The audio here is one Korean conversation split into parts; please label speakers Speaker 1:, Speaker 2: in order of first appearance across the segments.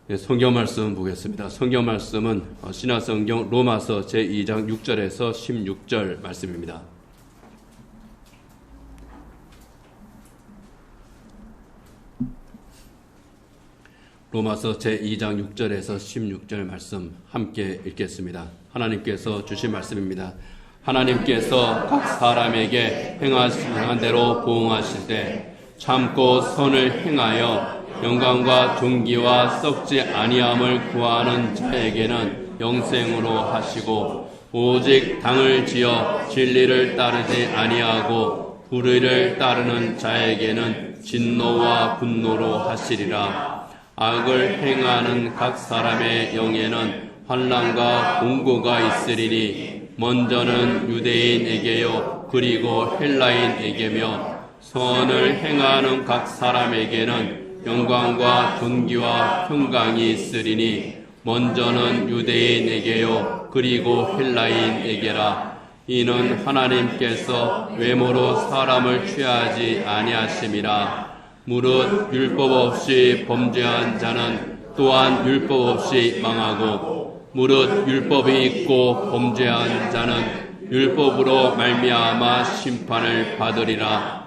Speaker 1: 네, 성경 말씀 보겠습니다. 성경 말씀은 신약성경 로마서 제2장 6절에서 16절 말씀입니다. 로마서 제2장 6절에서 16절 말씀 함께 읽겠습니다. 하나님께서 주신 말씀입니다. 하나님께서 각 사람에게 행하신 대로 보응하실 때 참고 선을 행하여 영광과 존귀와 썩지 아니함을 구하는 자에게는 영생으로 하시고 오직 당을 지어 진리를 따르지 아니하고 불의를 따르는 자에게는 진노와 분노로 하시리라. 악을 행하는 각 사람의 영에는 환난과 공고가 있으리니 먼저는 유대인에게요 그리고 헬라인에게며 선을 행하는 각 사람에게는 영광과 존귀와 평강이 있으리니 먼저는 유대인에게요 그리고 헬라인에게라. 이는 하나님께서 외모로 사람을 취하지 아니하심이라. 무릇 율법 없이 범죄한 자는 또한 율법 없이 망하고 무릇 율법이 있고 범죄한 자는 율법으로 말미암아 심판을 받으리라.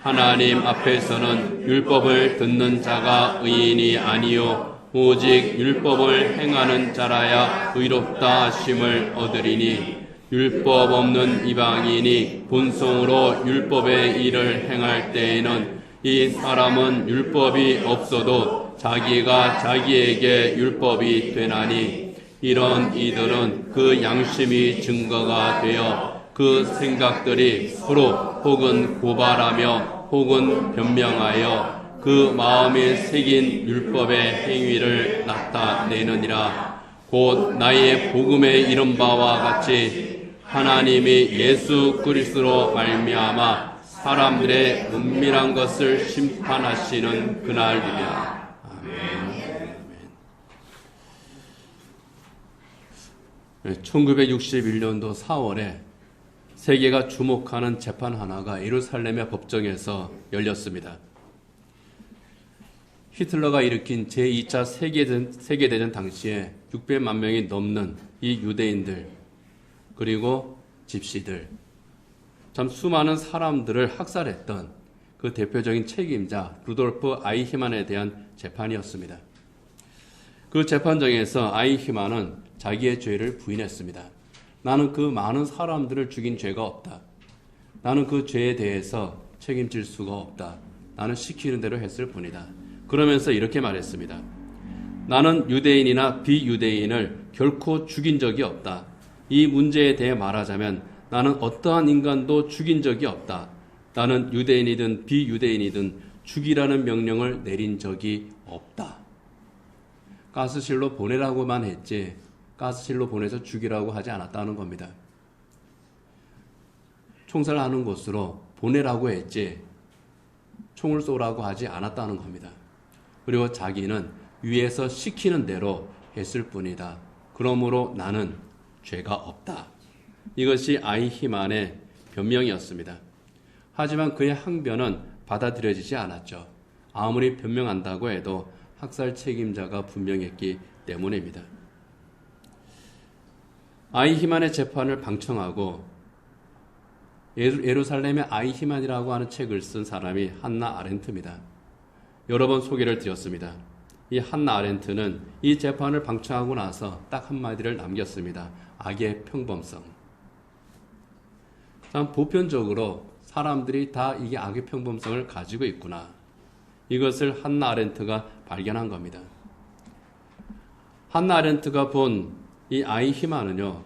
Speaker 1: 하나님 앞에서는 율법을 듣는 자가 의인이 아니요 오직 율법을 행하는 자라야 의롭다 하심을 얻으리니 율법 없는 이방인이 본성으로 율법의 일을 행할 때에는 이 사람은 율법이 없어도 자기가 자기에게 율법이 되나니 이런 이들은 그 양심이 증거가 되어 그 생각들이 서로 혹은 고발하며 혹은 변명하여 그 마음에 새긴 율법의 행위를 나타내느니라. 곧 나의 복음에 이른 바와 같이 하나님이 예수 그리스도로 말미암아 사람들의 은밀한 것을 심판하시는 그날이라. 아멘. 1961년도 4월에 세계가 주목하는 재판 하나가 예루살렘의 법정에서 열렸습니다. 히틀러가 일으킨 제2차 세계대전 당시에 600만 명이 넘는 이 유대인들 그리고 집시들 참 수많은 사람들을 학살했던 그 대표적인 책임자 루돌프 아이히만에 대한 재판이었습니다. 그 재판정에서 아이히만은 자기의 죄를 부인했습니다. 나는 그 많은 사람들을 죽인 죄가 없다. 나는 그 죄에 대해서 책임질 수가 없다. 나는 시키는 대로 했을 뿐이다. 그러면서 이렇게 말했습니다. 나는 유대인이나 비유대인을 결코 죽인 적이 없다. 이 문제에 대해 말하자면 나는 어떠한 인간도 죽인 적이 없다. 나는 유대인이든 비유대인이든 죽이라는 명령을 내린 적이 없다. 가스실로 보내라고만 했지 가스실로 보내서 죽이라고 하지 않았다는 겁니다. 총살하는 곳으로 보내라고 했지 총을 쏘라고 하지 않았다는 겁니다. 그리고 자기는 위에서 시키는 대로 했을 뿐이다. 그러므로 나는 죄가 없다. 이것이 아이히만의 변명이었습니다. 하지만 그의 항변은 받아들여지지 않았죠. 아무리 변명한다고 해도 학살 책임자가 분명했기 때문입니다. 아이히만의 재판을 방청하고 예루살렘의 아이히만이라고 하는 책을 쓴 사람이 한나 아렌트입니다. 여러 번 소개를 드렸습니다. 이 한나 아렌트는 이 재판을 방청하고 나서 딱 한마디를 남겼습니다. 악의 평범성. 참 보편적으로 사람들이 다 이게 악의 평범성을 가지고 있구나. 이것을 한나 아렌트가 발견한 겁니다. 한나 아렌트가 본 이 아이히만은요,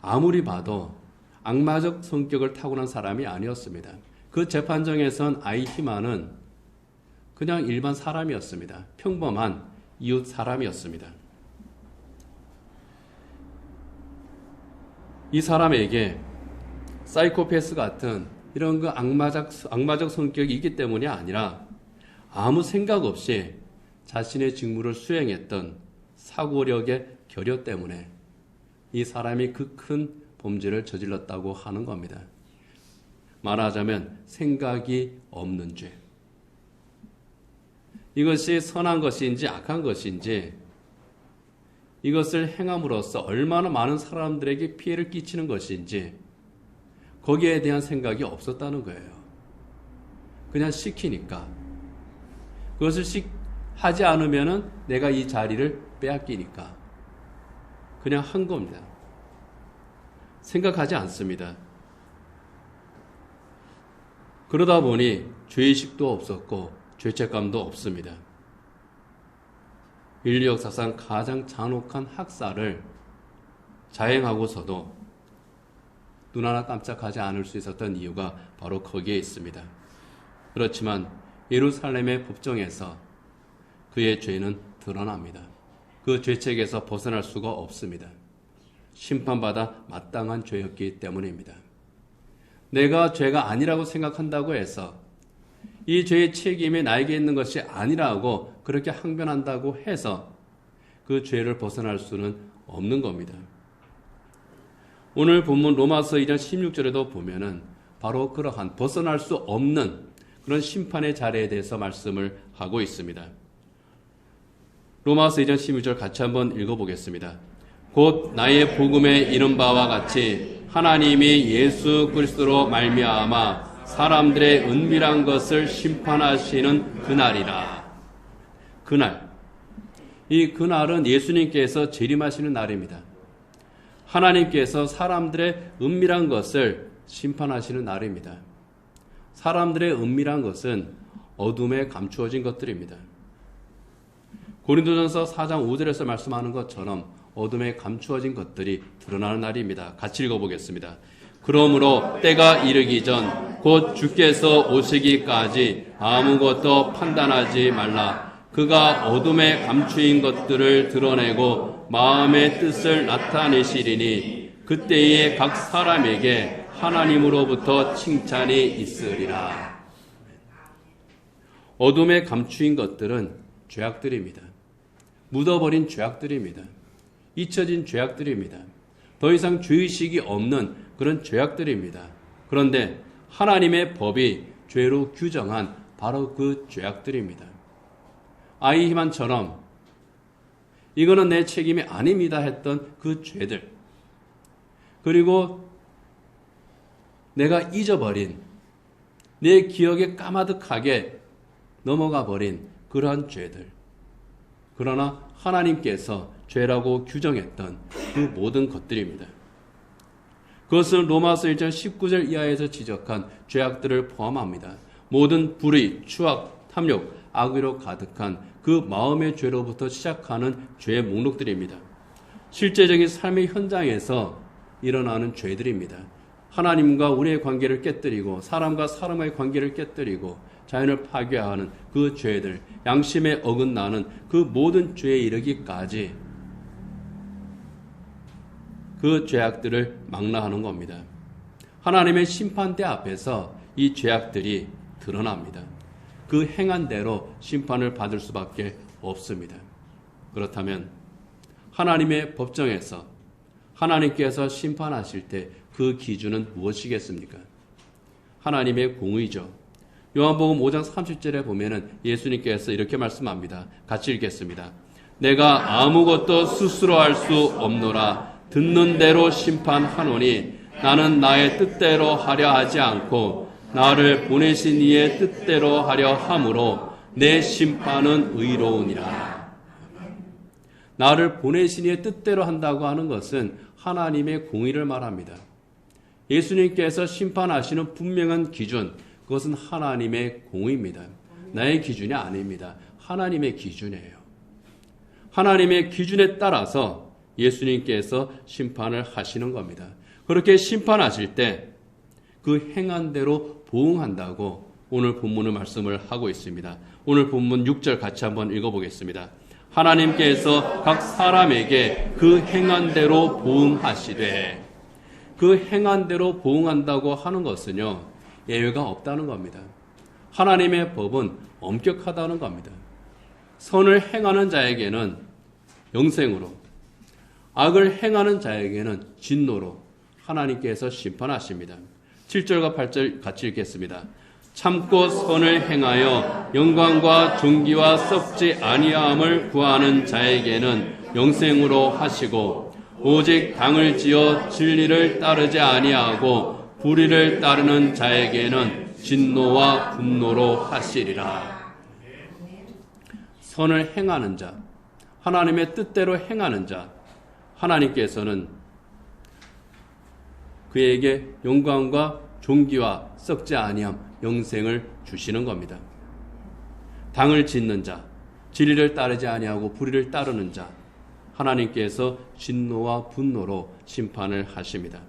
Speaker 1: 아무리 봐도 악마적 성격을 타고난 사람이 아니었습니다. 그 재판정에선 아이히만은 그냥 일반 사람이었습니다. 평범한 이웃 사람이었습니다. 이 사람에게 사이코패스 같은 이런 그 악마적 성격이 있기 때문이 아니라 아무 생각 없이 자신의 직무를 수행했던 사고력의 결여 때문에 이 사람이 그 큰 범죄를 저질렀다고 하는 겁니다. 말하자면 생각이 없는 죄. 이것이 선한 것인지 악한 것인지 이것을 행함으로써 얼마나 많은 사람들에게 피해를 끼치는 것인지 거기에 대한 생각이 없었다는 거예요. 그냥 시키니까. 그것을 하지 않으면은 내가 이 자리를 빼앗기니까. 그냥 한 겁니다. 생각하지 않습니다. 그러다 보니 죄의식도 없었고 죄책감도 없습니다. 인류 역사상 가장 잔혹한 학살을 자행하고서도 눈 하나 깜짝하지 않을 수 있었던 이유가 바로 거기에 있습니다. 그렇지만 예루살렘의 법정에서 그의 죄는 드러납니다. 그 죄책에서 벗어날 수가 없습니다. 심판받아 마땅한 죄였기 때문입니다. 내가 죄가 아니라고 생각한다고 해서 이 죄의 책임이 나에게 있는 것이 아니라고 그렇게 항변한다고 해서 그 죄를 벗어날 수는 없는 겁니다. 오늘 본문 로마서 2장 16절에도 보면은 바로 그러한 벗어날 수 없는 그런 심판의 자리에 대해서 말씀을 하고 있습니다. 로마서 2장 16절 같이 한번 읽어보겠습니다. 곧 나의 복음에 이른 바와 같이 하나님이 예수 그리스도로 말미암아 사람들의 은밀한 것을 심판하시는 그날이라. 그날. 이 그날은 예수님께서 재림하시는 날입니다. 하나님께서 사람들의 은밀한 것을 심판하시는 날입니다. 사람들의 은밀한 것은 어둠에 감추어진 것들입니다. 고린도전서 4장 5절에서 말씀하는 것처럼 어둠에 감추어진 것들이 드러나는 날입니다. 같이 읽어보겠습니다. 그러므로 때가 이르기 전 곧 주께서 오시기까지 아무것도 판단하지 말라. 그가 어둠에 감추인 것들을 드러내고 마음의 뜻을 나타내시리니 그때에 각 사람에게 하나님으로부터 칭찬이 있으리라. 어둠에 감추인 것들은 죄악들입니다. 묻어버린 죄악들입니다. 잊혀진 죄악들입니다. 더 이상 죄의식이 없는 그런 죄악들입니다. 그런데 하나님의 법이 죄로 규정한 바로 그 죄악들입니다. 아이히만처럼 이거는 내 책임이 아닙니다 했던 그 죄들, 그리고 내가 잊어버린, 내 기억에 까마득하게 넘어가 버린 그러한 죄들. 그러나 하나님께서 죄라고 규정했던 그 모든 것들입니다. 그것은 로마서 1장 19절 이하에서 지적한 죄악들을 포함합니다. 모든 불의, 추악, 탐욕, 악의로 가득한 그 마음의 죄로부터 시작하는 죄의 목록들입니다. 실제적인 삶의 현장에서 일어나는 죄들입니다. 하나님과 우리의 관계를 깨뜨리고 사람과 사람과의 관계를 깨뜨리고 자연을 파괴하는 그 죄들, 양심에 어긋나는 그 모든 죄에 이르기까지 그 죄악들을 망라하는 겁니다. 하나님의 심판대 앞에서 이 죄악들이 드러납니다. 그 행한 대로 심판을 받을 수밖에 없습니다. 그렇다면 하나님의 법정에서 하나님께서 심판하실 때 그 기준은 무엇이겠습니까? 하나님의 공의죠. 요한복음 5장 30절에 보면은 예수님께서 이렇게 말씀합니다. 같이 읽겠습니다. 내가 아무것도 스스로 할 수 없노라. 듣는 대로 심판하노니 나는 나의 뜻대로 하려 하지 않고 나를 보내신 이의 뜻대로 하려 함으로 내 심판은 의로우니라. 나를 보내신 이의 뜻대로 한다고 하는 것은 하나님의 공의를 말합니다. 예수님께서 심판하시는 분명한 기준, 그것은 하나님의 공의입니다. 나의 기준이 아닙니다. 하나님의 기준이에요. 하나님의 기준에 따라서 예수님께서 심판을 하시는 겁니다. 그렇게 심판하실 때 그 행한 대로 보응한다고 오늘 본문의 말씀을 하고 있습니다. 오늘 본문 6절 같이 한번 읽어보겠습니다. 하나님께서 각 사람에게 그 행한 대로 보응하시되, 그 행한 대로 보응한다고 하는 것은요, 예외가 없다는 겁니다. 하나님의 법은 엄격하다는 겁니다. 선을 행하는 자에게는 영생으로, 악을 행하는 자에게는 진노로 하나님께서 심판하십니다. 7절과 8절 같이 읽겠습니다. 참고 선을 행하여 영광과 존귀와 썩지 아니함을 구하는 자에게는 영생으로 하시고 오직 당을 지어 진리를 따르지 아니하고 불의를 따르는 자에게는 진노와 분노로 하시리라. 선을 행하는 자, 하나님의 뜻대로 행하는 자, 하나님께서는 그에게 영광과 존귀와 썩지 아니함, 영생을 주시는 겁니다. 당을 짓는 자, 진리를 따르지 아니하고 불의를 따르는 자, 하나님께서 진노와 분노로 심판을 하십니다.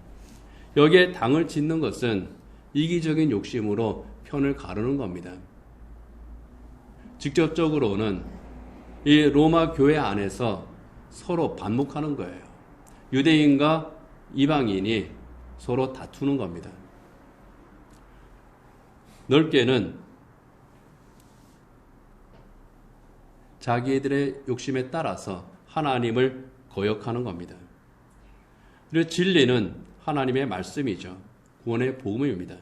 Speaker 1: 여기에 당을 짓는 것은 이기적인 욕심으로 편을 가르는 겁니다. 직접적으로는 이 로마 교회 안에서 서로 반목하는 거예요. 유대인과 이방인이 서로 다투는 겁니다. 넓게는 자기들의 욕심에 따라서 하나님을 거역하는 겁니다. 그리고 진리는 하나님의 말씀이죠. 구원의 복음입니다.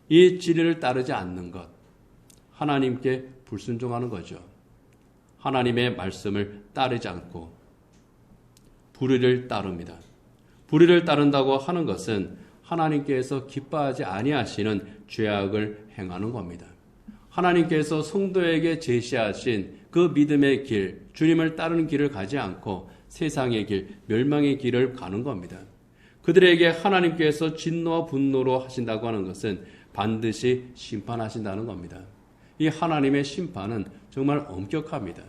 Speaker 1: 이 진리를 따르지 않는 것, 하나님께 불순종하는 거죠. 하나님의 말씀을 따르지 않고 불의를 따릅니다. 불의를 따른다고 하는 것은 하나님께서 기뻐하지 아니하시는 죄악을 행하는 겁니다. 하나님께서 성도에게 제시하신 그 믿음의 길, 주님을 따르는 길을 가지 않고 세상의 길, 멸망의 길을 가는 겁니다. 그들에게 하나님께서 진노와 분노로 하신다고 하는 것은 반드시 심판하신다는 겁니다. 이 하나님의 심판은 정말 엄격합니다.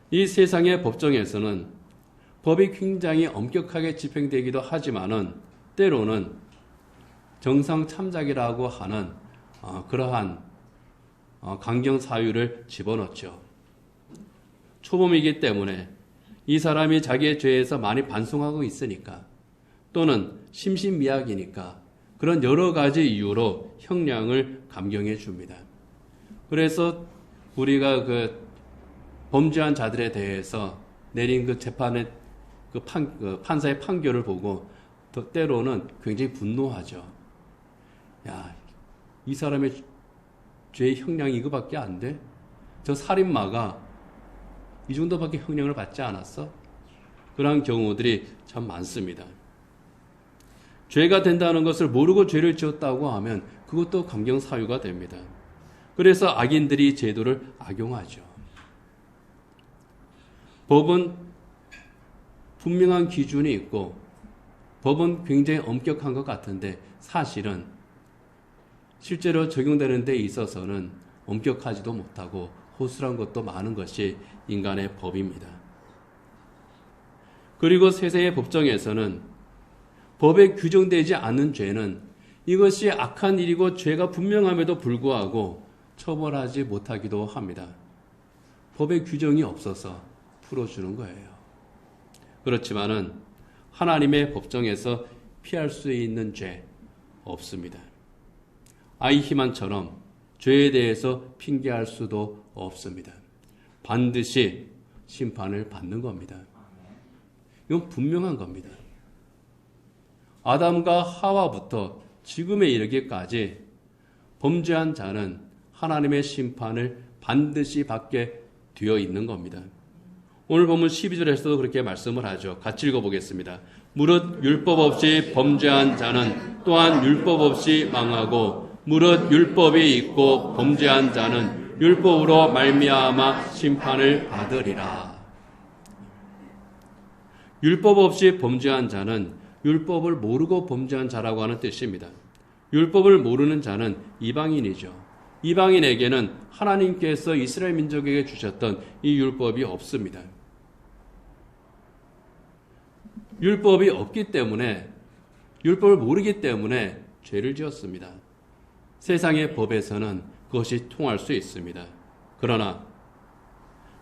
Speaker 1: 이 세상의 법정에서는 법이 굉장히 엄격하게 집행되기도 하지만은 때로는 정상 참작이라고 하는 그러한 강경 사유를 집어넣죠. 초범이기 때문에 이 사람이 자기의 죄에서 많이 반성하고 있으니까 또는 심신미약이니까 그런 여러 가지 이유로 형량을 감경해 줍니다. 그래서 우리가 그 범죄한 자들에 대해서 내린 그 재판의 그 판사의 판결을 보고 때로는 굉장히 분노하죠. 야, 이 사람의 죄의 형량이 이거밖에 안 돼? 저 살인마가 이 정도밖에 형량을 받지 않았어? 그런 경우들이 참 많습니다. 죄가 된다는 것을 모르고 죄를 지었다고 하면 그것도 감경 사유가 됩니다. 그래서 악인들이 제도를 악용하죠. 법은 분명한 기준이 있고 법은 굉장히 엄격한 것 같은데 사실은 실제로 적용되는 데 있어서는 엄격하지도 못하고 허술한 것도 많은 것이 인간의 법입니다. 그리고 세상의 법정에서는 법에 규정되지 않는 죄는 이것이 악한 일이고 죄가 분명함에도 불구하고 처벌하지 못하기도 합니다. 법의 규정이 없어서 풀어주는 거예요. 그렇지만은 하나님의 법정에서 피할 수 있는 죄 없습니다. 아이히만처럼 죄에 대해서 핑계할 수도 없습니다. 반드시 심판을 받는 겁니다. 이건 분명한 겁니다. 아담과 하와부터 지금에 이르기까지 범죄한 자는 하나님의 심판을 반드시 받게 되어 있는 겁니다. 오늘 본문 12절에서도 그렇게 말씀을 하죠. 같이 읽어보겠습니다. 무릇 율법 없이 범죄한 자는 또한 율법 없이 망하고 무릇 율법이 있고 범죄한 자는 율법으로 말미암아 심판을 받으리라. 율법 없이 범죄한 자는 율법을 모르고 범죄한 자라고 하는 뜻입니다. 율법을 모르는 자는 이방인이죠. 이방인에게는 하나님께서 이스라엘 민족에게 주셨던 이 율법이 없습니다. 율법이 없기 때문에, 율법을 모르기 때문에 죄를 지었습니다. 세상의 법에서는 그것이 통할 수 있습니다. 그러나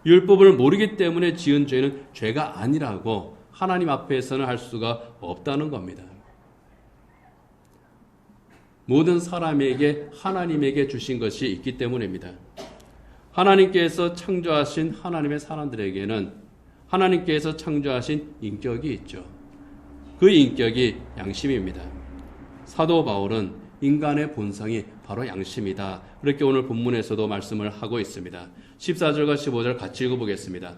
Speaker 1: 율법을 모르기 때문에 지은 죄는 죄가 아니라고 하나님 앞에서는 할 수가 없다는 겁니다. 모든 사람에게 하나님에게 주신 것이 있기 때문입니다. 하나님께서 창조하신 하나님의 사람들에게는 하나님께서 창조하신 인격이 있죠. 그 인격이 양심입니다. 사도 바울은 인간의 본성이 바로 양심이다. 그렇게 오늘 본문에서도 말씀을 하고 있습니다. 14절과 15절 같이 읽어보겠습니다.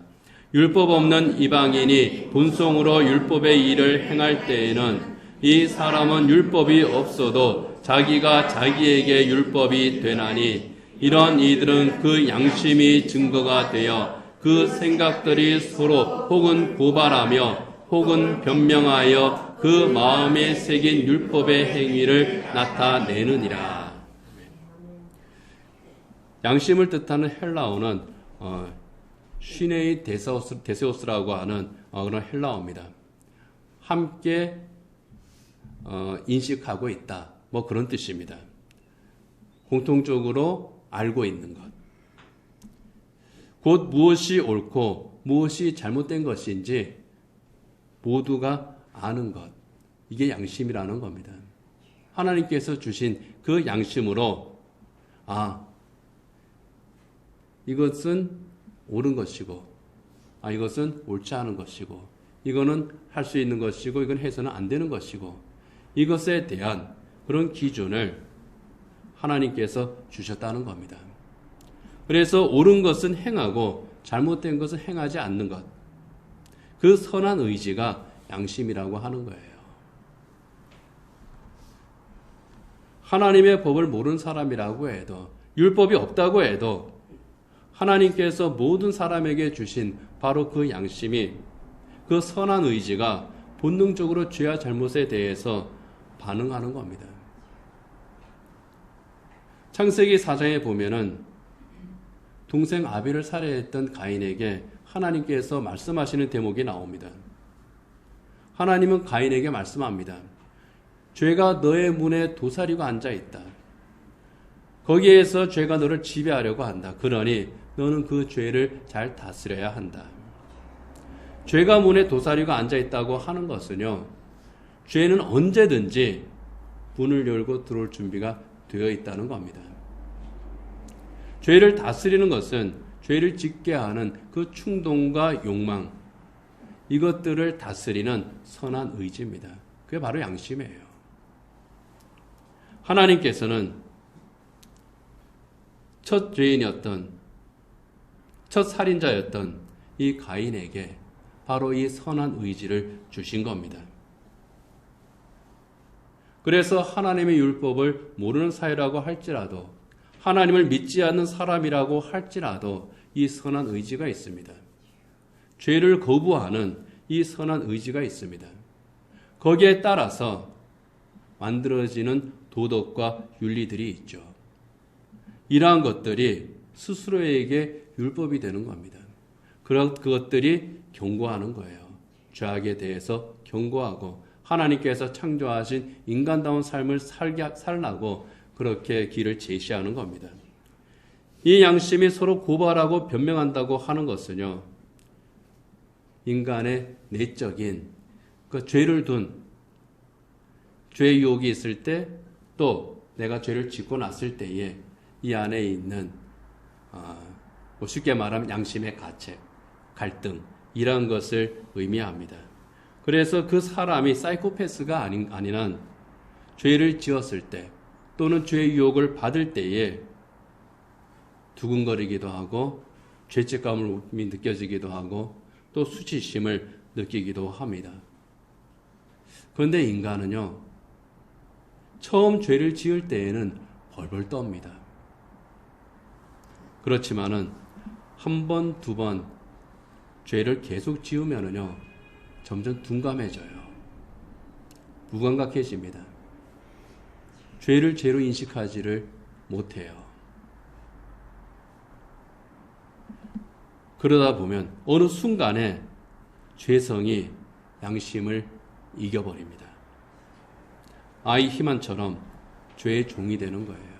Speaker 1: 율법 없는 이방인이 본성으로 율법의 일을 행할 때에는 이 사람은 율법이 없어도 자기가 자기에게 율법이 되나니 이런 이들은 그 양심이 증거가 되어 그 생각들이 서로 혹은 고발하며 혹은 변명하여 그 마음에 새긴 율법의 행위를 나타내느니라. 양심을 뜻하는 헬라어는 시네이 데세오스라고 하는 그런 헬라어입니다. 함께 인식하고 있다. 뭐 그런 뜻입니다. 공통적으로 알고 있는 것. 곧 무엇이 옳고 무엇이 잘못된 것인지 모두가 아는 것. 이게 양심이라는 겁니다. 하나님께서 주신 그 양심으로 이것은 옳은 것이고 이것은 옳지 않은 것이고 이거는 할 수 있는 것이고 이건 해서는 안 되는 것이고 이것에 대한 그런 기준을 하나님께서 주셨다는 겁니다. 그래서 옳은 것은 행하고 잘못된 것은 행하지 않는 것. 그 선한 의지가 양심이라고 하는 거예요. 하나님의 법을 모르는 사람이라고 해도 율법이 없다고 해도 하나님께서 모든 사람에게 주신 바로 그 양심이 그 선한 의지가 본능적으로 죄와 잘못에 대해서 반응하는 겁니다. 창세기 4장에 보면은 동생 아벨을 살해했던 가인에게 하나님께서 말씀하시는 대목이 나옵니다. 하나님은 가인에게 말씀합니다. 죄가 너의 문에 도사리고 앉아있다. 거기에서 죄가 너를 지배하려고 한다. 그러니 너는 그 죄를 잘 다스려야 한다. 죄가 문에 도사리고 앉아있다고 하는 것은요, 죄는 언제든지 문을 열고 들어올 준비가 되어 있다는 겁니다. 죄를 다스리는 것은 죄를 짓게 하는 그 충동과 욕망, 이것들을 다스리는 선한 의지입니다. 그게 바로 양심이에요. 하나님께서는 첫 죄인이었던, 첫 살인자였던 이 가인에게 바로 이 선한 의지를 주신 겁니다. 그래서 하나님의 율법을 모르는 사이라고 할지라도 하나님을 믿지 않는 사람이라고 할지라도 이 선한 의지가 있습니다. 죄를 거부하는 이 선한 의지가 있습니다. 거기에 따라서 만들어지는 도덕과 윤리들이 있죠. 이러한 것들이 스스로에게 율법이 되는 겁니다. 그것들이 경고하는 거예요. 죄악에 대해서 경고하고 하나님께서 창조하신 인간다운 삶을 살라고 그렇게 길을 제시하는 겁니다. 이 양심이 서로 고발하고 변명한다고 하는 것은요, 인간의 내적인 그 죄를 둔 죄의 유혹이 있을 때, 또 내가 죄를 짓고 났을 때에 이 안에 있는 쉽게 말하면 양심의 가책, 갈등, 이러한 것을 의미합니다. 그래서 그 사람이 사이코패스가 아닌 한 죄를 지었을 때 또는 죄의 유혹을 받을 때에 두근거리기도 하고 죄책감을 느껴지기도 하고 또 수치심을 느끼기도 합니다. 그런데 인간은요, 처음 죄를 지을 때에는 벌벌 떱니다. 그렇지만은 한 번, 두 번 죄를 계속 지으면은요, 점점 둔감해져요. 무감각해집니다. 죄를 죄로 인식하지를 못해요. 그러다 보면 어느 순간에 죄성이 양심을 이겨버립니다. 아이 희만처럼 죄의 종이 되는 거예요.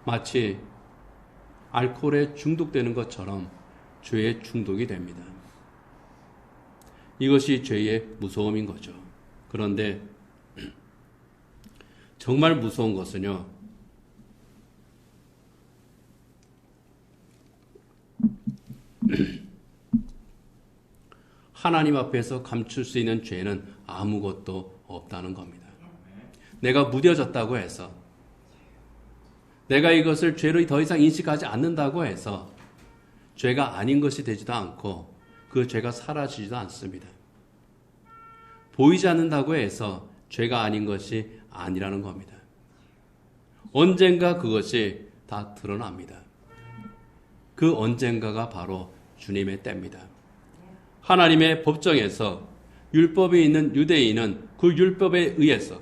Speaker 1: 마치 알코올에 중독되는 것처럼 죄에 중독이 됩니다. 이것이 죄의 무서움인 거죠. 그런데 정말 무서운 것은요, 하나님 앞에서 감출 수 있는 죄는 아무것도 없다는 겁니다. 내가 무뎌졌다고 해서, 내가 이것을 죄로 더 이상 인식하지 않는다고 해서 죄가 아닌 것이 되지도 않고 그 죄가 사라지지도 않습니다. 보이지 않는다고 해서 죄가 아닌 것이 아니라는 겁니다. 언젠가 그것이 다 드러납니다. 그 언젠가가 바로 주님의 때입니다. 하나님의 법정에서 율법이 있는 유대인은 그 율법에 의해서,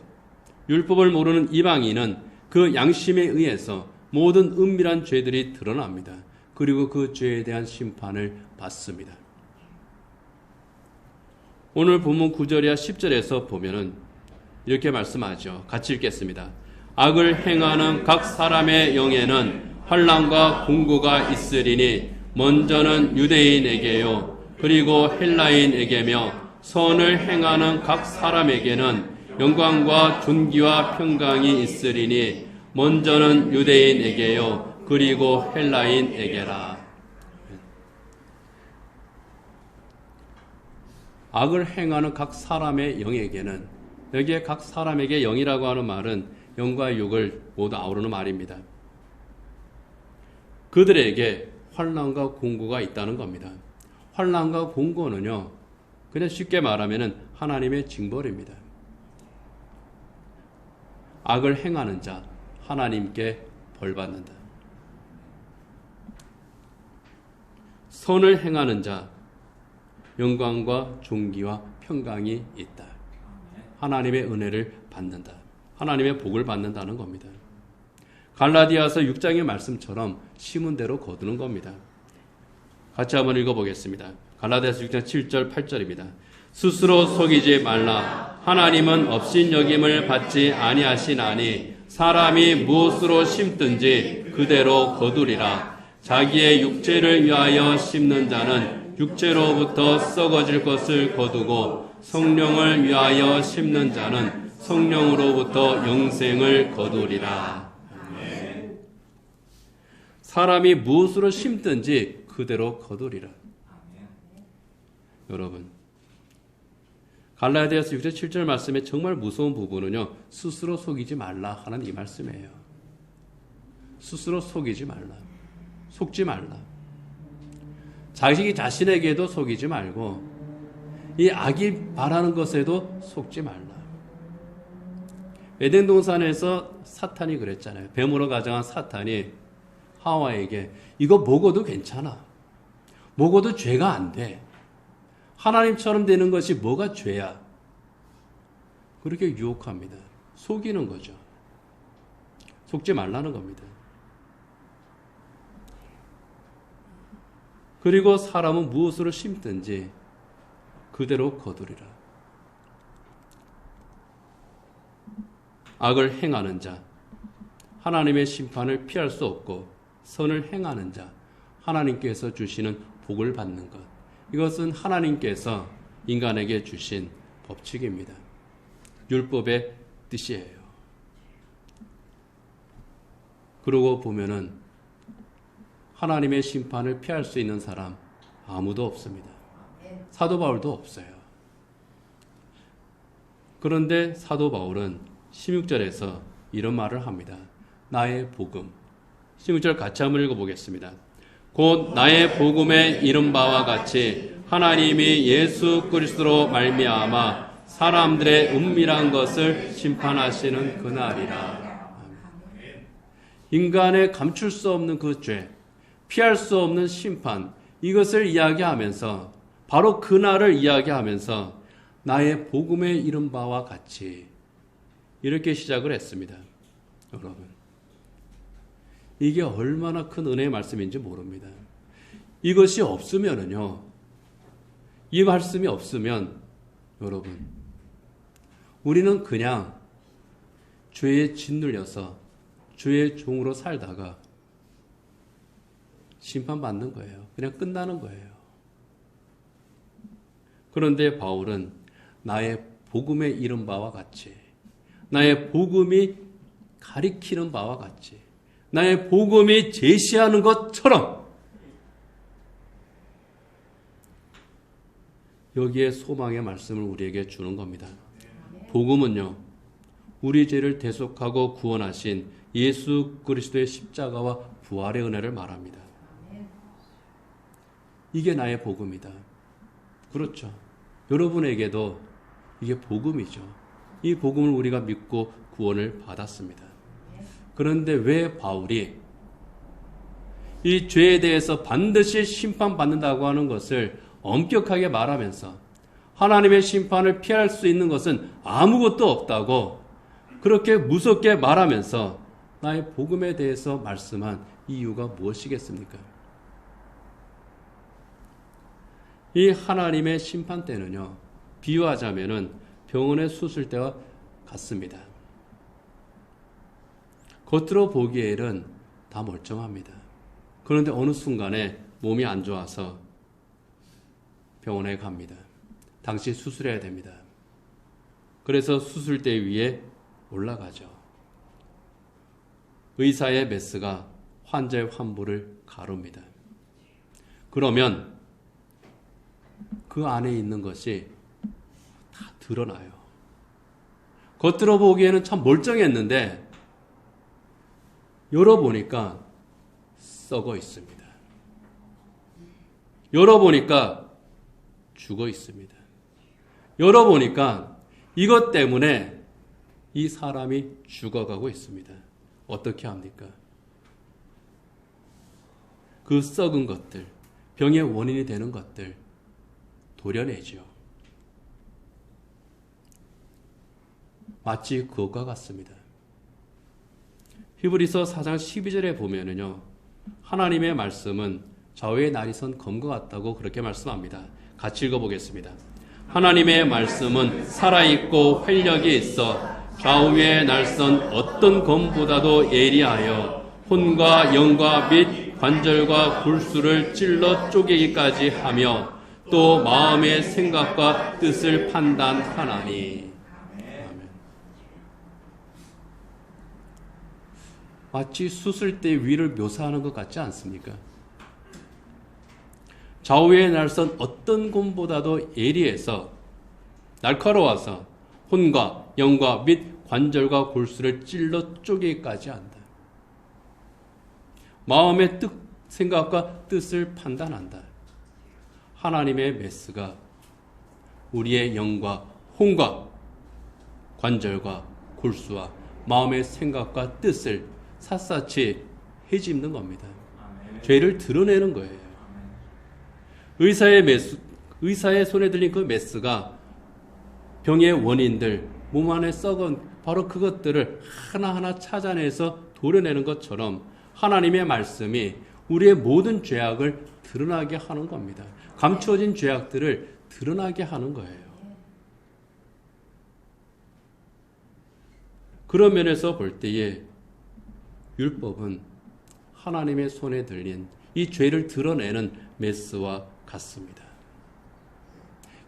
Speaker 1: 율법을 모르는 이방인은 그 양심에 의해서 모든 은밀한 죄들이 드러납니다. 그리고 그 죄에 대한 심판을 받습니다. 오늘 본문 9절이야 10절에서 보면은 이렇게 말씀하죠. 같이 읽겠습니다. 악을 행하는 각 사람의 영에는 환난과 공고가 있으리니 먼저는 유대인에게요 그리고 헬라인에게며 선을 행하는 각 사람에게는 영광과 존귀와 평강이 있으리니 먼저는 유대인에게요 그리고 헬라인에게라. 악을 행하는 각 사람의 영에게는, 여기에 각 사람에게 영이라고 하는 말은 영과 육을 모두 아우르는 말입니다. 그들에게 환난과 공고가 있다는 겁니다. 환난과 공고는요, 그냥 쉽게 말하면 하나님의 징벌입니다. 악을 행하는 자, 하나님께 벌받는다. 선을 행하는 자, 영광과 존귀와 평강이 있다. 하나님의 은혜를 받는다. 하나님의 복을 받는다는 겁니다. 갈라디아서 6장의 말씀처럼 심은 대로 거두는 겁니다. 같이 한번 읽어보겠습니다. 갈라디아서 6장 7절 8절입니다. 스스로 속이지 말라. 하나님은 업신여김을 받지 아니하시나니 사람이 무엇으로 심든지 그대로 거두리라. 자기의 육체를 위하여 심는 자는 육체로부터 썩어질 것을 거두고 성령을 위하여 심는 자는 성령으로부터 영생을 거두리라. 사람이 무엇으로 심든지 그대로 거두리라. 여러분, 갈라디아서 6절 7절 말씀의 정말 무서운 부분은요, 스스로 속이지 말라 하는 이 말씀이에요. 스스로 속이지 말라. 속지 말라. 자식이 자신에게도 속이지 말고 이 악이 바라는 것에도 속지 말라. 에덴 동산에서 사탄이 그랬잖아요. 뱀으로 가정한 사탄이 하와에게 이거 먹어도 괜찮아. 먹어도 죄가 안 돼. 하나님처럼 되는 것이 뭐가 죄야? 그렇게 유혹합니다. 속이는 거죠. 속지 말라는 겁니다. 그리고 사람은 무엇으로 심든지 그대로 거두리라. 악을 행하는 자, 하나님의 심판을 피할 수 없고 선을 행하는 자, 하나님께서 주시는 복을 받는 것. 이것은 하나님께서 인간에게 주신 법칙입니다. 율법의 뜻이에요. 그러고 보면은 하나님의 심판을 피할 수 있는 사람 아무도 없습니다. 사도 바울도 없어요. 그런데 사도 바울은 16절에서 이런 말을 합니다. 나의 복음. 16절 같이 한번 읽어보겠습니다. 곧 나의 복음에 이른 바와 같이 하나님이 예수 그리스도로 말미암아 사람들의 은밀한 것을 심판하시는 그날이라. 인간의 감출 수 없는 그 죄, 피할 수 없는 심판, 이것을 이야기하면서 바로 그날을 이야기하면서 나의 복음에 이른 바와 같이 이렇게 시작을 했습니다. 여러분, 이게 얼마나 큰 은혜의 말씀인지 모릅니다. 이것이 없으면은요, 이 말씀이 없으면 여러분, 우리는 그냥 죄에 짓눌려서 죄의 종으로 살다가 심판받는 거예요. 그냥 끝나는 거예요. 그런데 바울은 나의 복음에 이른 바와 같이, 나의 복음이 가리키는 바와 같이, 나의 복음이 제시하는 것처럼 여기에 소망의 말씀을 우리에게 주는 겁니다. 복음은요, 우리 죄를 대속하고 구원하신 예수 그리스도의 십자가와 부활의 은혜를 말합니다. 이게 나의 복음이다. 그렇죠. 여러분에게도 이게 복음이죠. 이 복음을 우리가 믿고 구원을 받았습니다. 그런데 왜 바울이 이 죄에 대해서 반드시 심판받는다고 하는 것을 엄격하게 말하면서 하나님의 심판을 피할 수 있는 것은 아무것도 없다고 그렇게 무섭게 말하면서 나의 복음에 대해서 말씀한 이유가 무엇이겠습니까? 이 하나님의 심판 때는요, 비유하자면은 병원의 수술 때와 같습니다. 겉으로 보기에는 다 멀쩡합니다. 그런데 어느 순간에 몸이 안 좋아서 병원에 갑니다. 당시 수술해야 됩니다. 그래서 수술대 위에 올라가죠. 의사의 메스가 환자의 환부를 가릅니다. 그러면 그 안에 있는 것이 다 드러나요. 겉으로 보기에는 참 멀쩡했는데 열어보니까 썩어 있습니다. 열어보니까 죽어 있습니다. 열어보니까 이것 때문에 이 사람이 죽어가고 있습니다. 어떻게 합니까? 그 썩은 것들, 병의 원인이 되는 것들 도려내죠. 마치 그것과 같습니다. 히브리서 4장 12절에 보면은요, 하나님의 말씀은 좌우의 날이 선 검과 같다고 그렇게 말씀합니다. 같이 읽어보겠습니다. 하나님의 말씀은 살아있고 활력이 있어 좌우의 날선 어떤 검보다도 예리하여 혼과 영과 및 관절과 골수를 찔러 쪼개기까지 하며 또 마음의 생각과 뜻을 판단하나니. 아멘. 마치 수술대 위를 묘사하는 것 같지 않습니까? 좌우에 날선 어떤 검보다도 예리해서 날카로워서 혼과 영과 및 관절과 골수를 찔러 쪼개기까지 한다. 마음의 생각과 뜻을 판단한다. 하나님의 메스가 우리의 영과 혼과 관절과 골수와 마음의 생각과 뜻을 샅샅이 헤집는 겁니다. 죄를 드러내는 거예요. 의사의 손에 들린 그 메스가 병의 원인들, 몸 안에 썩은 바로 그것들을 하나하나 찾아내서 도려내는 것처럼 하나님의 말씀이 우리의 모든 죄악을 드러나게 하는 겁니다. 감추어진 죄악들을 드러나게 하는 거예요. 그런 면에서 볼 때에 율법은 하나님의 손에 들린 이 죄를 드러내는 메스와 같습니다.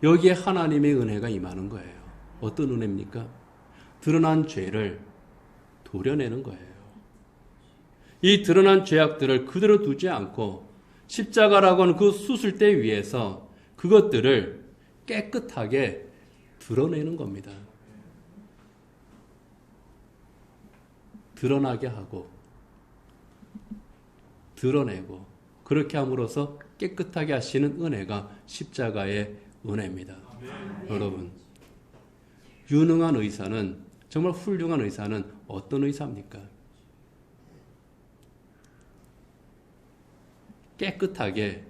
Speaker 1: 여기에 하나님의 은혜가 임하는 거예요. 어떤 은혜입니까? 드러난 죄를 도려내는 거예요. 이 드러난 죄악들을 그대로 두지 않고 십자가라고 하는 그 수술대 위에서 그것들을 깨끗하게 드러내는 겁니다. 드러나게 하고 드러내고 그렇게 함으로써 깨끗하게 하시는 은혜가 십자가의 은혜입니다. 여러분, 유능한 의사는, 정말 훌륭한 의사는 어떤 의사입니까? 깨끗하게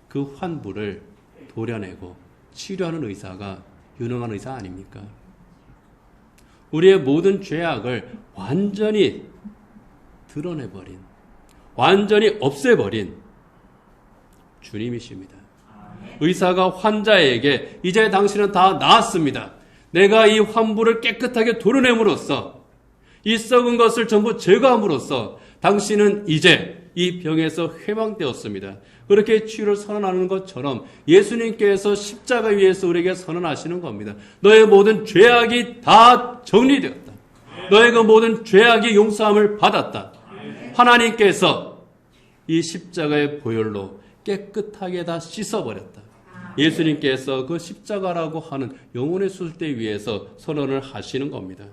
Speaker 1: 그 환부를 도려내고 치료하는 의사가 유능한 의사 아닙니까? 우리의 모든 죄악을 완전히 드러내버린, 완전히 없애버린 주님이십니다. 의사가 환자에게 이제 당신은 다 나았습니다. 내가 이 환부를 깨끗하게 도려냄으로써 이 썩은 것을 전부 제거함으로써 당신은 이제 이 병에서 해방되었습니다. 그렇게 치유를 선언하는 것처럼 예수님께서 십자가 위에서 우리에게 선언하시는 겁니다. 너의 모든 죄악이 다 정리되었다. 너의 그 모든 죄악이 용서함을 받았다. 하나님께서 이 십자가의 보혈로 깨끗하게 다 씻어버렸다. 예수님께서 그 십자가라고 하는 영혼의 수술대 위에서 선언을 하시는 겁니다.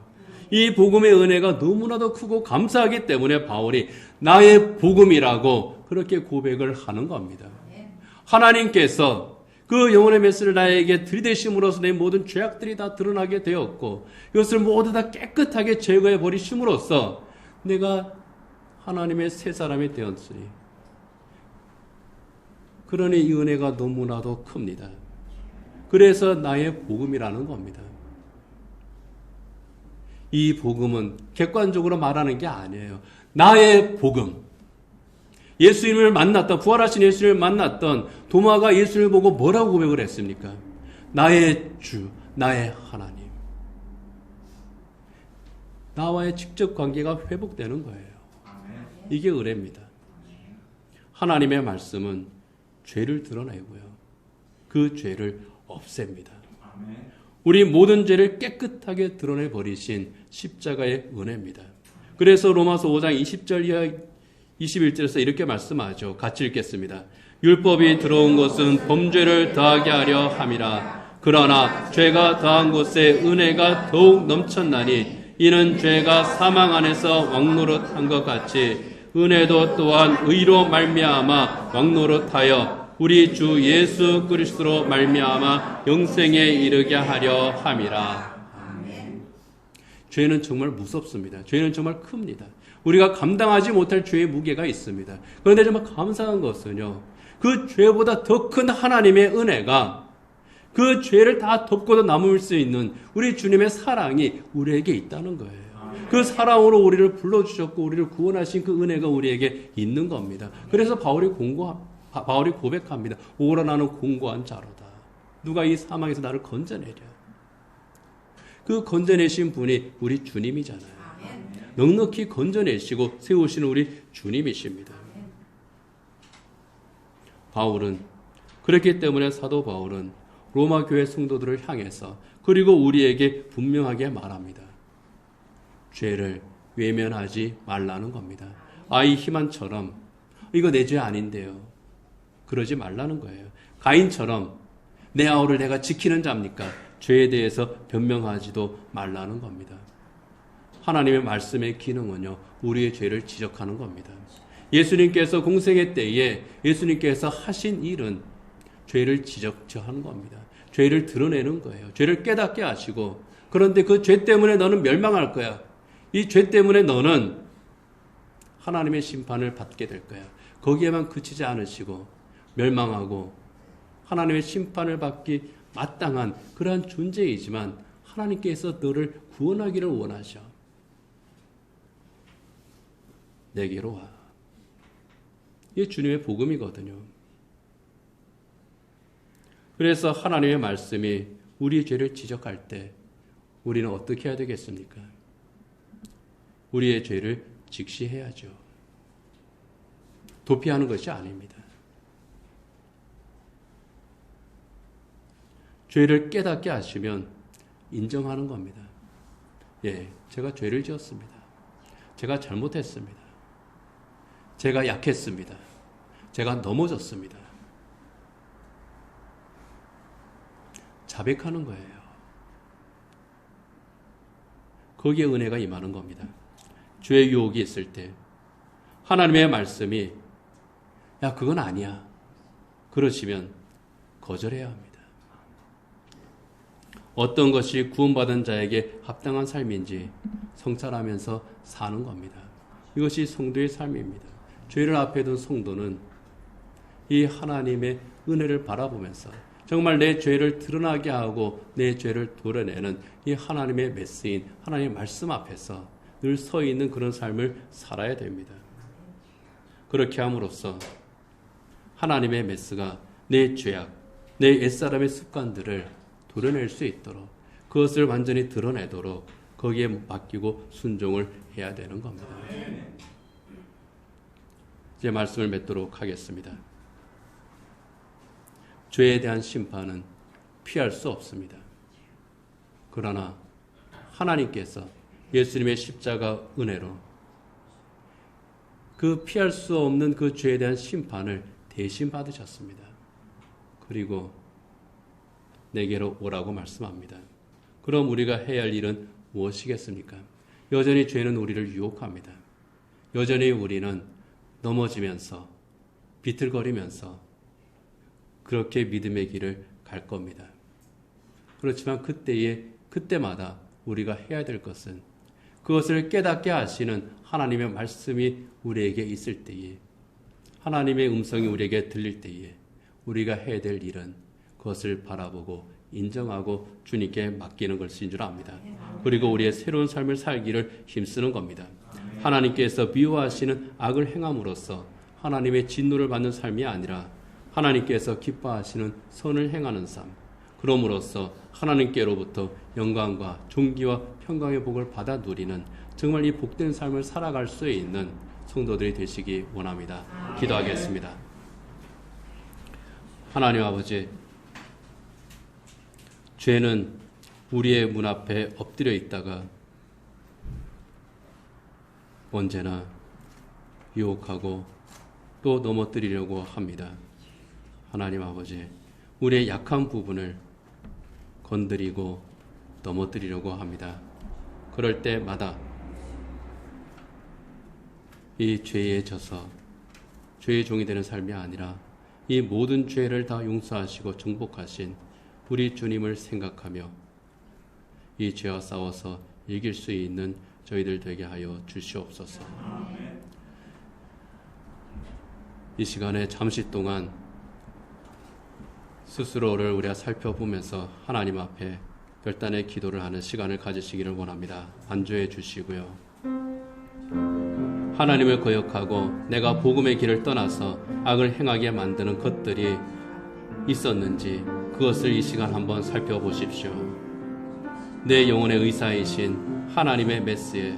Speaker 1: 이 복음의 은혜가 너무나도 크고 감사하기 때문에 바울이 나의 복음이라고 그렇게 고백을 하는 겁니다. 하나님께서 그 영혼의 메스를 나에게 들이대심으로써 내 모든 죄악들이 다 드러나게 되었고 이것을 모두 다 깨끗하게 제거해 버리심으로써 내가 하나님의 새 사람이 되었으니 그러니 이 은혜가 너무나도 큽니다. 그래서 나의 복음이라는 겁니다. 이 복음은 객관적으로 말하는 게 아니에요. 나의 복음. 예수님을 만났던, 부활하신 예수님을 만났던 도마가 예수님을 보고 뭐라고 고백을 했습니까? 나의 주, 나의 하나님. 나와의 직접 관계가 회복되는 거예요. 이게 은혜입니다. 하나님의 말씀은 죄를 드러내고요. 그 죄를 없앱니다. 우리 모든 죄를 깨끗하게 드러내 버리신 십자가의 은혜입니다. 그래서 로마서 5장 20절 이하 21절에서 이렇게 말씀하죠. 같이 읽겠습니다. 율법이 들어온 것은 범죄를 더하게 하려 함이라. 그러나 죄가 더한 곳에 은혜가 더욱 넘쳤나니 이는 죄가 사망 안에서 왕노릇한 것 같이 은혜도 또한 의로 말미암아 왕노릇하여 우리 주 예수 그리스도로 말미암아 영생에 이르게 하려 함이라. 죄는 정말 무섭습니다. 죄는 정말 큽니다. 우리가 감당하지 못할 죄의 무게가 있습니다. 그런데 정말 감사한 것은요, 그 죄보다 더 큰 하나님의 은혜가 그 죄를 다 덮고도 남을 수 있는 우리 주님의 사랑이 우리에게 있다는 거예요. 그 사랑으로 우리를 불러주셨고 우리를 구원하신 그 은혜가 우리에게 있는 겁니다. 그래서 바울이 고백합니다. 오라 나는 공고한 자로다. 누가 이 사망에서 나를 건져내랴. 그 건져내신 분이 우리 주님이잖아요. 넉넉히 건져내시고 세우시는 우리 주님이십니다. 바울은 그렇기 때문에 사도 바울은 로마 교회 성도들을 향해서 그리고 우리에게 분명하게 말합니다. 죄를 외면하지 말라는 겁니다. 아이 히만처럼 이거 내 죄 아닌데요. 그러지 말라는 거예요. 가인처럼 내 아우를 내가 지키는 자입니까? 죄에 대해서 변명하지도 말라는 겁니다. 하나님의 말씀의 기능은요, 우리의 죄를 지적하는 겁니다. 예수님께서 공생의 때에 예수님께서 하신 일은 죄를 지적하는 겁니다. 죄를 드러내는 거예요. 죄를 깨닫게 하시고, 그런데 그 죄 때문에 너는 멸망할 거야. 이 죄 때문에 너는 하나님의 심판을 받게 될 거야. 거기에만 그치지 않으시고 멸망하고 하나님의 심판을 받기 마땅한 그러한 존재이지만 하나님께서 너를 구원하기를 원하셔. 내게로 와. 이게 주님의 복음이거든요. 그래서 하나님의 말씀이 우리의 죄를 지적할 때 우리는 어떻게 해야 되겠습니까? 우리의 죄를 직시해야죠. 도피하는 것이 아닙니다. 죄를 깨닫게 하시면 인정하는 겁니다. 예, 제가 죄를 지었습니다. 제가 잘못했습니다. 제가 약했습니다. 제가 넘어졌습니다. 자백하는 거예요. 거기에 은혜가 임하는 겁니다. 죄의 유혹이 있을 때 하나님의 말씀이 야 그건 아니야. 그러시면 거절해야 합니다. 어떤 것이 구원받은 자에게 합당한 삶인지 성찰하면서 사는 겁니다. 이것이 성도의 삶입니다. 죄를 앞에 둔 성도는 이 하나님의 은혜를 바라보면서 정말 내 죄를 드러나게 하고 내 죄를 도려내는 이 하나님의 메시인 하나님의 말씀 앞에서 늘 서 있는 그런 삶을 살아야 됩니다. 그렇게 함으로써 하나님의 메스가 내 죄악, 내 옛사람의 습관들을 도려낼 수 있도록 그것을 완전히 드러내도록 거기에 맡기고 순종을 해야 되는 겁니다. 이제 말씀을 맺도록 하겠습니다. 죄에 대한 심판은 피할 수 없습니다. 그러나 하나님께서 예수님의 십자가 은혜로 그 피할 수 없는 그 죄에 대한 심판을 대신 받으셨습니다. 그리고 내게로 오라고 말씀합니다. 그럼 우리가 해야 할 일은 무엇이겠습니까? 여전히 죄는 우리를 유혹합니다. 여전히 우리는 넘어지면서 비틀거리면서 그렇게 믿음의 길을 갈 겁니다. 그렇지만 그때마다 우리가 해야 될 것은 그것을 깨닫게 하시는 하나님의 말씀이 우리에게 있을 때에, 하나님의 음성이 우리에게 들릴 때에 우리가 해야 될 일은 그것을 바라보고 인정하고 주님께 맡기는 것인 줄 압니다. 그리고 우리의 새로운 삶을 살기를 힘쓰는 겁니다. 하나님께서 미워하시는 악을 행함으로써 하나님의 진노를 받는 삶이 아니라 하나님께서 기뻐하시는 선을 행하는 삶, 그럼으로써 하나님께로부터 영광과 존귀와 평강의 복을 받아 누리는 정말 이 복된 삶을 살아갈 수 있는 성도들이 되시기 원합니다. 기도하겠습니다. 하나님 아버지, 죄는 우리의 문 앞에 엎드려 있다가 언제나 유혹하고 또 넘어뜨리려고 합니다. 하나님 아버지, 우리의 약한 부분을 건드리고 넘어뜨리려고 합니다. 그럴 때마다 이 죄에 져서 죄의 종이 되는 삶이 아니라 이 모든 죄를 다 용서하시고 정복하신 우리 주님을 생각하며 이 죄와 싸워서 이길 수 있는 저희들 되게 하여 주시옵소서. 이 시간에 잠시 동안 스스로를 우리가 살펴보면서 하나님 앞에 결단의 기도를 하는 시간을 가지시기를 원합니다. 안주해 주시고요. 하나님을 거역하고 내가 복음의 길을 떠나서 악을 행하게 만드는 것들이 있었는지 그것을 이 시간 한번 살펴보십시오. 내 영혼의 의사이신 하나님의 메시에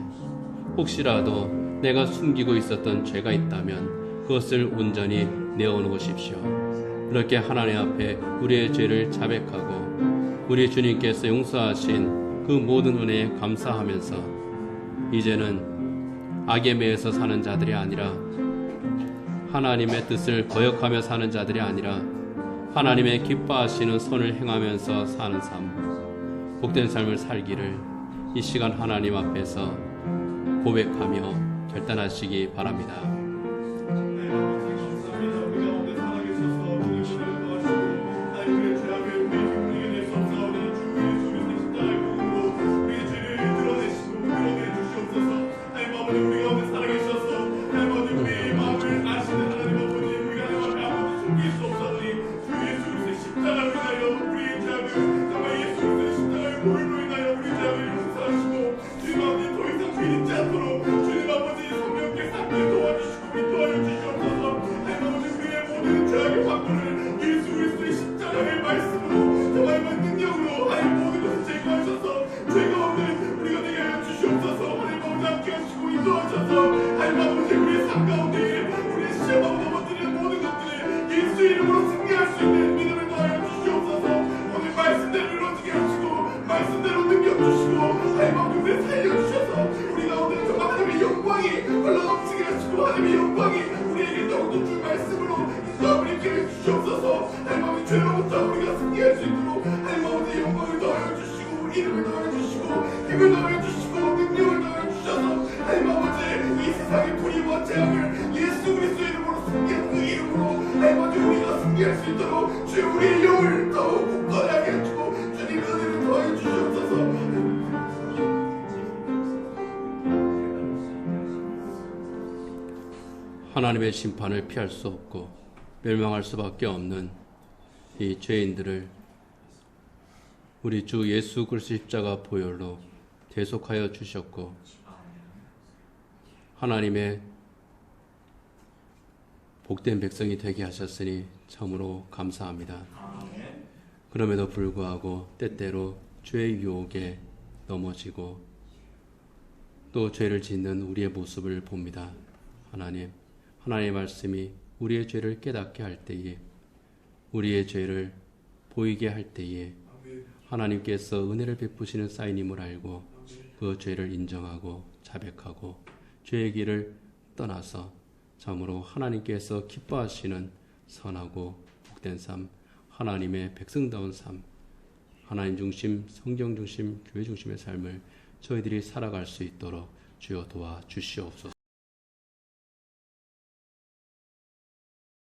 Speaker 1: 혹시라도 내가 숨기고 있었던 죄가 있다면 그것을 온전히 내어놓으십시오. 이렇게 하나님 앞에 우리의 죄를 자백하고 우리 주님께서 용서하신 그 모든 은혜에 감사하면서 이제는 악에 매여서 사는 자들이 아니라 하나님의 뜻을 거역하며 사는 자들이 아니라 하나님의 기뻐하시는 선을 행하면서 사는 삶, 복된 삶을 살기를 이 시간 하나님 앞에서 고백하며 결단하시기 바랍니다. 하나님의 심판을 피할 수 없고 멸망할 수밖에 없는 이 죄인들을 우리 주 예수 그리스도 십자가 보혈로 대속하여 주셨고 하나님의 복된 백성이 되게 하셨으니 참으로 감사합니다. 그럼에도 불구하고 때때로 죄의 유혹에 넘어지고 또 죄를 짓는 우리의 모습을 봅니다. 하나님의 말씀이 우리의 죄를 깨닫게 할 때에 우리의 죄를 보이게 할 때에 하나님께서 은혜를 베푸시는 사인임을 알고 그 죄를 인정하고 자백하고 죄의 길을 떠나서 참으로 하나님께서 기뻐하시는 선하고 복된 삶, 하나님의 백성다운 삶, 하나님 중심, 성경 중심, 교회 중심의 삶을 저희들이 살아갈 수 있도록 주여 도와주시옵소서.